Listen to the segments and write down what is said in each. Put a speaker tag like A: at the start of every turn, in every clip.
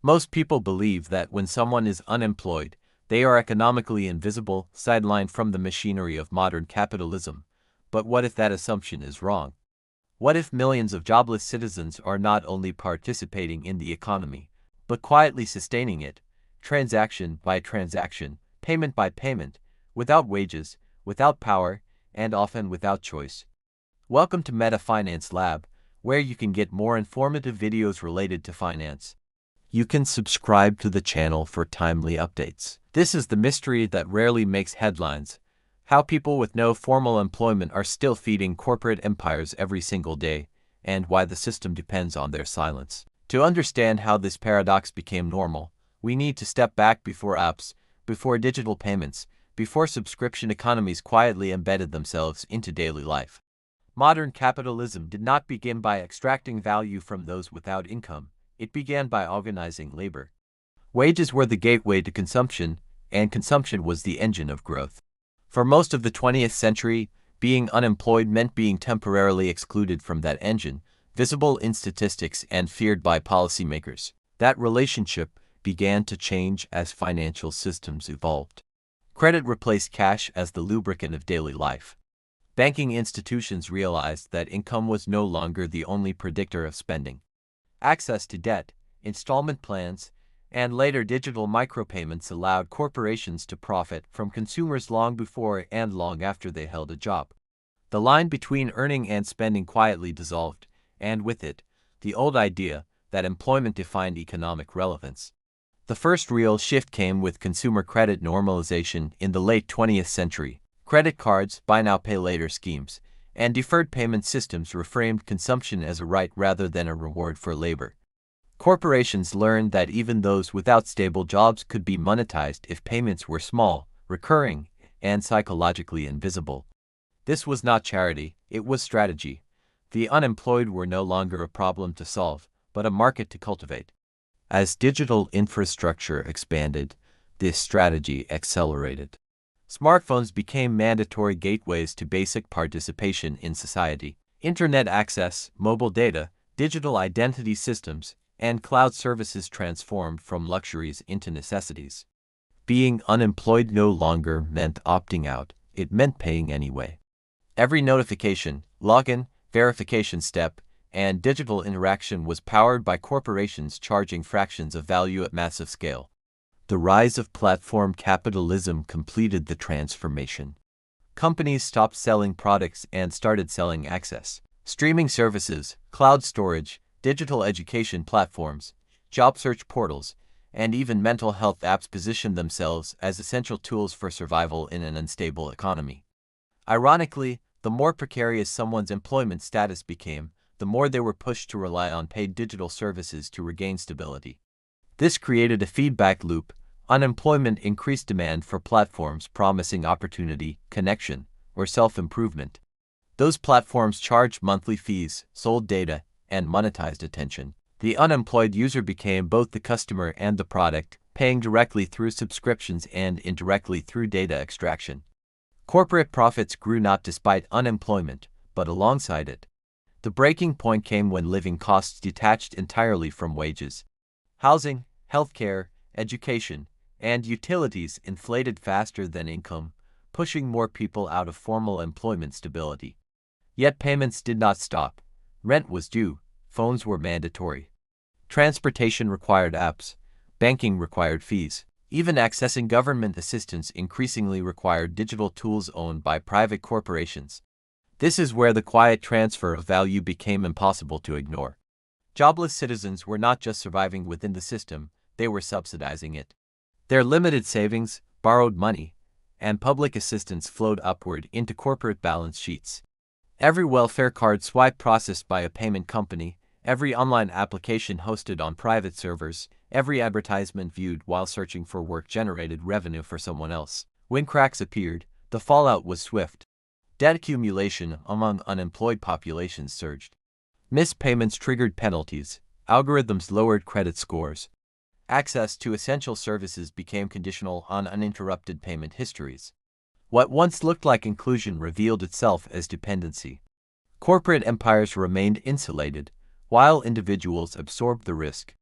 A: Most people believe that when someone is unemployed, they are economically invisible, sidelined from the machinery of modern capitalism. But what if that assumption is wrong? What if millions of jobless citizens are not only participating in the economy, but quietly sustaining it, transaction by transaction, payment by payment, without wages, without power, and often without choice? Welcome to Meta Finance Lab, where you can get more informative videos related to finance. You can subscribe to the channel for timely updates. This is the mystery that rarely makes headlines: how people with no formal employment are still feeding corporate empires every single day, and why the system depends on their silence. To understand how this paradox became normal, we need to step back before apps, before digital payments, before subscription economies quietly embedded themselves into daily life. Modern capitalism did not begin by extracting value from those without income. It began by organizing labor. Wages were the gateway to consumption, and consumption was the engine of growth. For most of the 20th century, being unemployed meant being temporarily excluded from that engine, visible in statistics and feared by policymakers. That relationship began to change as financial systems evolved. Credit replaced cash as the lubricant of daily life. Banking institutions realized that income was no longer the only predictor of spending. Access to debt, installment plans, and later digital micropayments allowed corporations to profit from consumers long before and long after they held a job. The line between earning and spending quietly dissolved, and with it, the old idea that employment defined economic relevance. The first real shift came with consumer credit normalization in the late 20th century. Credit cards, buy now pay later schemes, and deferred payment systems reframed consumption as a right rather than a reward for labor. Corporations learned that even those without stable jobs could be monetized if payments were small, recurring, and psychologically invisible. This was not charity, it was strategy. The unemployed were no longer a problem to solve, but a market to cultivate. As digital infrastructure expanded, this strategy accelerated. Smartphones became mandatory gateways to basic participation in society. Internet access, mobile data, digital identity systems, and cloud services transformed from luxuries into necessities. Being unemployed no longer meant opting out, it meant paying anyway. Every notification, login, verification step, and digital interaction was powered by corporations charging fractions of value at massive scale. The rise of platform capitalism completed the transformation. Companies stopped selling products and started selling access. Streaming services, cloud storage, digital education platforms, job search portals, and even mental health apps positioned themselves as essential tools for survival in an unstable economy. Ironically, the more precarious someone's employment status became, the more they were pushed to rely on paid digital services to regain stability. This created a feedback loop. Unemployment increased demand for platforms promising opportunity, connection, or self-improvement. Those platforms charged monthly fees, sold data, and monetized attention. The unemployed user became both the customer and the product, paying directly through subscriptions and indirectly through data extraction. Corporate profits grew not despite unemployment, but alongside it. The breaking point came when living costs detached entirely from wages. Housing, healthcare, education, and utilities inflated faster than income, pushing more people out of formal employment stability. Yet payments did not stop. Rent was due, phones were mandatory. Transportation required apps, banking required fees. Even accessing government assistance increasingly required digital tools owned by private corporations. This is where the quiet transfer of value became impossible to ignore. Jobless citizens were not just surviving within the system, they were subsidizing it. Their limited savings, borrowed money, and public assistance flowed upward into corporate balance sheets. Every welfare card swipe processed by a payment company, every online application hosted on private servers, every advertisement viewed while searching for work generated revenue for someone else. When cracks appeared, the fallout was swift. Debt accumulation among unemployed populations surged. Missed payments triggered penalties, algorithms lowered credit scores. Access to essential services became conditional on uninterrupted payment histories. What once looked like inclusion revealed itself as dependency. Corporate empires remained insulated, while individuals absorbed the risk.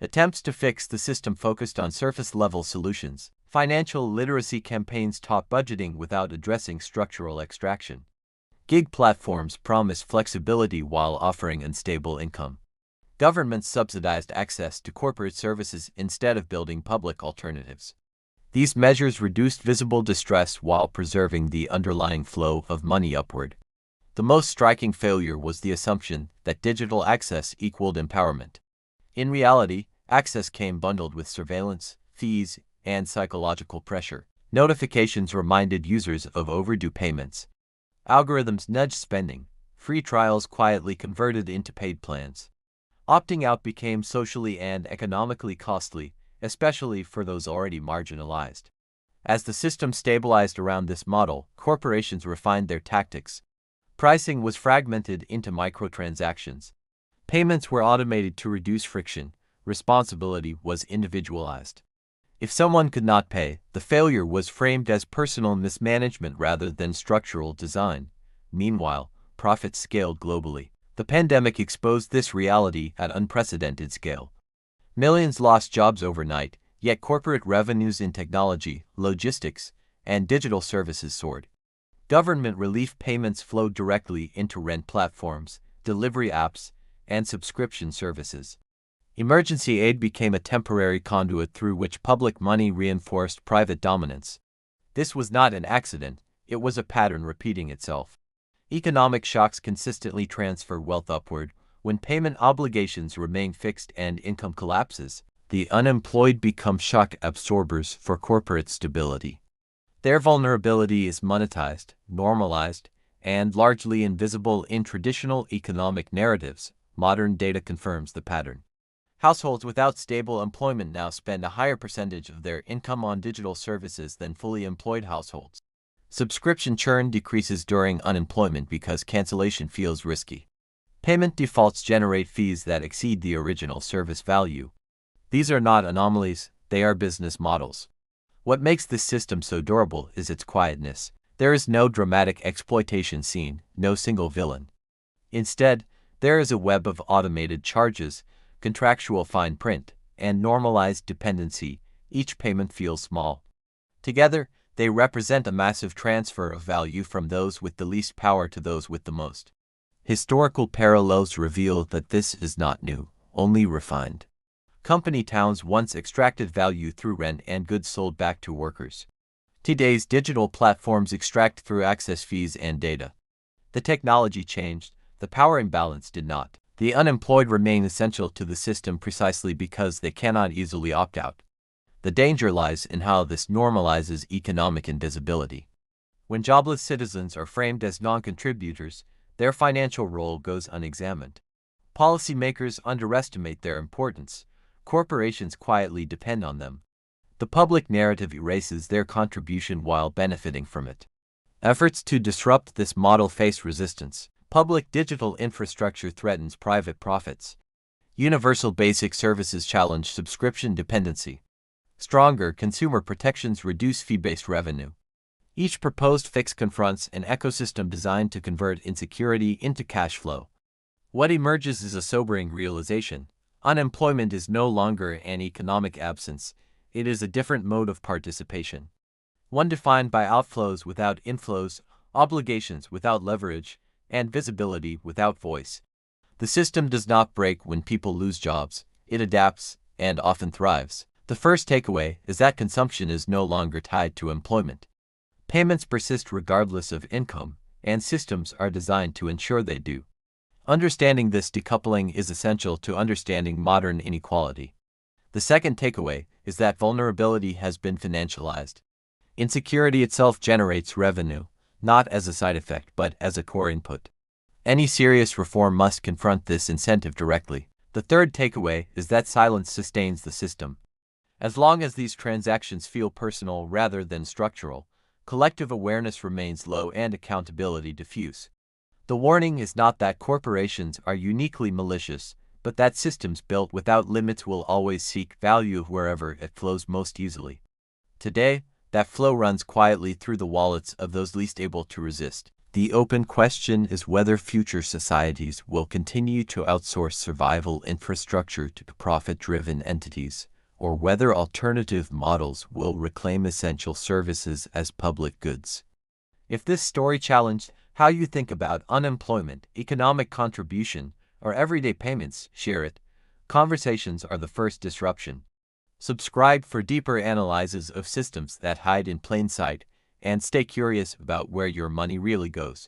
A: Attempts to fix the system focused on surface-level solutions. Financial literacy campaigns taught budgeting without addressing structural extraction. Gig platforms promised flexibility while offering unstable income. Governments subsidized access to corporate services instead of building public alternatives. These measures reduced visible distress while preserving the underlying flow of money upward. The most striking failure was the assumption that digital access equaled empowerment. In reality, access came bundled with surveillance, fees, and psychological pressure. Notifications reminded users of overdue payments. Algorithms nudged spending. Free trials quietly converted into paid plans. Opting out became socially and economically costly, especially for those already marginalized. As the system stabilized around this model, corporations refined their tactics. Pricing was fragmented into microtransactions. Payments were automated to reduce friction. Responsibility was individualized. If someone could not pay, the failure was framed as personal mismanagement rather than structural design. Meanwhile, profits scaled globally. The pandemic exposed this reality at unprecedented scale. Millions lost jobs overnight, yet corporate revenues in technology, logistics, and digital services soared. Government relief payments flowed directly into rent platforms, delivery apps, and subscription services. Emergency aid became a temporary conduit through which public money reinforced private dominance. This was not an accident, it was a pattern repeating itself. Economic shocks consistently transfer wealth upward. When payment obligations remain fixed and income collapses, the unemployed become shock absorbers for corporate stability. Their vulnerability is monetized, normalized, and largely invisible in traditional economic narratives. Modern data confirms the pattern. Households without stable employment now spend a higher percentage of their income on digital services than fully employed households. Subscription churn decreases during unemployment because cancellation feels risky. Payment defaults generate fees that exceed the original service value. These are not anomalies, they are business models. What makes this system so durable is its quietness. There is no dramatic exploitation scene, no single villain. Instead, there is a web of automated charges, contractual fine print, and normalized dependency. Each payment feels small. Together, they represent a massive transfer of value from those with the least power to those with the most. Historical parallels reveal that this is not new, only refined. Company towns once extracted value through rent and goods sold back to workers. Today's digital platforms extract through access fees and data. The technology changed, the power imbalance did not. The unemployed remain essential to the system precisely because they cannot easily opt out. The danger lies in how this normalizes economic invisibility. When jobless citizens are framed as non-contributors, their financial role goes unexamined. Policymakers underestimate their importance. Corporations quietly depend on them. The public narrative erases their contribution while benefiting from it. Efforts to disrupt this model face resistance. Public digital infrastructure threatens private profits. Universal basic services challenge subscription dependency. Stronger consumer protections reduce fee-based revenue. Each proposed fix confronts an ecosystem designed to convert insecurity into cash flow. What emerges is a sobering realization. Unemployment is no longer an economic absence, it is a different mode of participation. One defined by outflows without inflows, obligations without leverage, and visibility without voice. The system does not break when people lose jobs, it adapts and often thrives. The first takeaway is that consumption is no longer tied to employment. Payments persist regardless of income, and systems are designed to ensure they do. Understanding this decoupling is essential to understanding modern inequality. The second takeaway is that vulnerability has been financialized. Insecurity itself generates revenue, not as a side effect but as a core input. Any serious reform must confront this incentive directly. The third takeaway is that silence sustains the system. As long as these transactions feel personal rather than structural, collective awareness remains low and accountability diffuse. The warning is not that corporations are uniquely malicious, but that systems built without limits will always seek value wherever it flows most easily. Today, that flow runs quietly through the wallets of those least able to resist. The open question is whether future societies will continue to outsource survival infrastructure to profit-driven entities, or whether alternative models will reclaim essential services as public goods. If this story challenged how you think about unemployment, economic contribution, or everyday payments, share it. Conversations are the first disruption. Subscribe for deeper analyses of systems that hide in plain sight, and stay curious about where your money really goes.